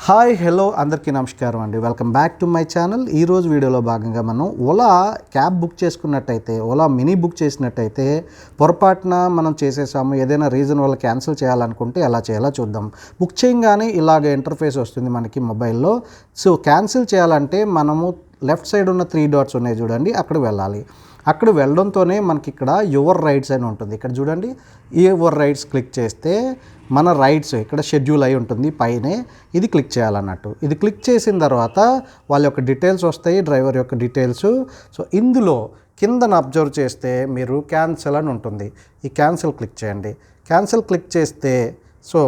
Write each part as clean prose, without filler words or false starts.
Hi hello అందరికీ నమస్కారం అండి. Welcome back to my channel. ఈరోజు వీడియోలో భాగంగా మనం ఓలా క్యాబ్ బుక్ చేసుకున్నట్టయితే, ఓలా మినీ బుక్ చేసినట్టయితే పొరపాటున మనం చేసేసాము, ఏదైనా రీజన్ వల్ల క్యాన్సిల్ చేయాలనుకుంటే ఎలా చేయాలో చూద్దాం. బుక్ చేయగానే ఇలాగ ఇంటర్ఫేస్ వస్తుంది మనకి మొబైల్లో. సో క్యాన్సిల్ చేయాలంటే మనము లెఫ్ట్ సైడ్ ఉన్న 3 డాట్స్ ఉన్నాయి చూడండి, అక్కడ వెళ్ళాలి. అక్కడ వెళ్ళడంతోనే మనకి ఇక్కడ యువర్ రైడ్స్ అని ఉంటుంది. ఇక్కడ చూడండి, యువర్ రైడ్స్ క్లిక్ చేస్తే మన రైడ్స్ ఇక్కడ షెడ్యూల్ అయి ఉంటుంది పైనే. ఇది క్లిక్ చేయాలన్నట్టు. ఇది క్లిక్ చేసిన తర్వాత వాళ్ళ యొక్క డీటెయిల్స్ వస్తాయి, డ్రైవర్ యొక్క డీటెయిల్స్. సో ఇందులో కిందన అబ్జర్వ్ చేస్తే మీరు క్యాన్సిల్ అని ఉంటుంది. ఈ క్యాన్సిల్ క్లిక్ చేయండి. క్యాన్సిల్ క్లిక్ చేస్తే సో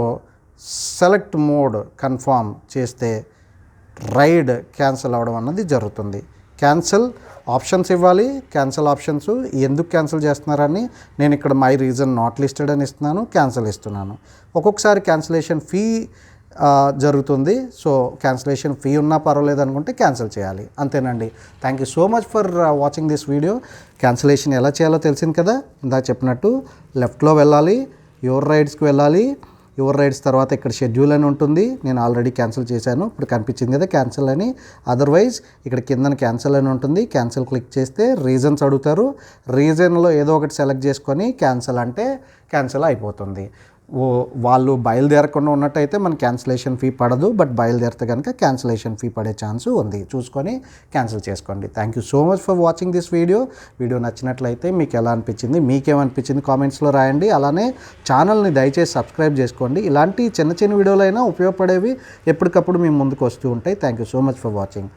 సెలెక్ట్ మోడ్ కన్ఫర్మ్ చేస్తే రైడ్ క్యాన్సిల్ అవ్వడం అన్నది జరుగుతుంది. క్యాన్సిల్ ఆప్షన్స్ ఇవ్వాలి. క్యాన్సిల్ ఆప్షన్స్ ఎందుకు క్యాన్సిల్ చేస్తున్నారని నేను ఇక్కడ మై రీజన్ నాట్ లిస్టెడ్ అని ఇస్తున్నాను, క్యాన్సిల్ ఇస్తున్నాను. ఒక్కొక్కసారి క్యాన్సిలేషన్ ఫీ జరుగుతుంది. సో క్యాన్సిలేషన్ ఫీ ఉన్నా పర్వాలేదు అనుకుంటే క్యాన్సిల్ చేయాలి, అంతేనండి. Thank you so much for watching this video. Cancellation ఎలా చేయాలో తెలిసింది కదా. ఇందాక చెప్పినట్టు లెఫ్ట్లో వెళ్ళాలి, యువర్ రైడ్స్కి వెళ్ళాలి. యువర్ రైడ్స్ తర్వాత ఇక్కడ షెడ్యూల్ అని ఉంటుంది. నేను ఆల్రెడీ క్యాన్సిల్ చేశాను, ఇప్పుడు కనిపించింది కదా క్యాన్సిల్ అని. అదర్వైజ్ ఇక్కడ కిందన క్యాన్సిల్ అని ఉంటుంది. క్యాన్సిల్ క్లిక్ చేస్తే రీజన్స్ అడుగుతారు. రీజన్లో ఏదో ఒకటి సెలెక్ట్ చేసుకొని క్యాన్సిల్ అంటే క్యాన్సిల్ అయిపోతుంది. వాళ్ళు బయలుదేరకుండా ఉన్నట్టయితే మన క్యాన్సిలేషన్ ఫీ పడదు, బట్ బయలుదేరితే కనుక క్యాన్సిలేషన్ ఫీ పడే ఛాన్స్ ఉంది. చూసుకొని క్యాన్సిల్ చేసుకోండి. Thank you so much for watching this video. Video నచ్చినట్లయితే మీకు ఎలా అనిపించింది, మీకేమనిపించింది కామెంట్స్లో రాయండి. అలానే ఛానల్ని దయచేసి సబ్స్క్రైబ్ చేసుకోండి. ఇలాంటి చిన్న చిన్న వీడియోలైనా ఉపయోగపడేవి ఎప్పటికప్పుడు మీ ముందుకు వస్తూ ఉంటాయి. Thank you so much for watching.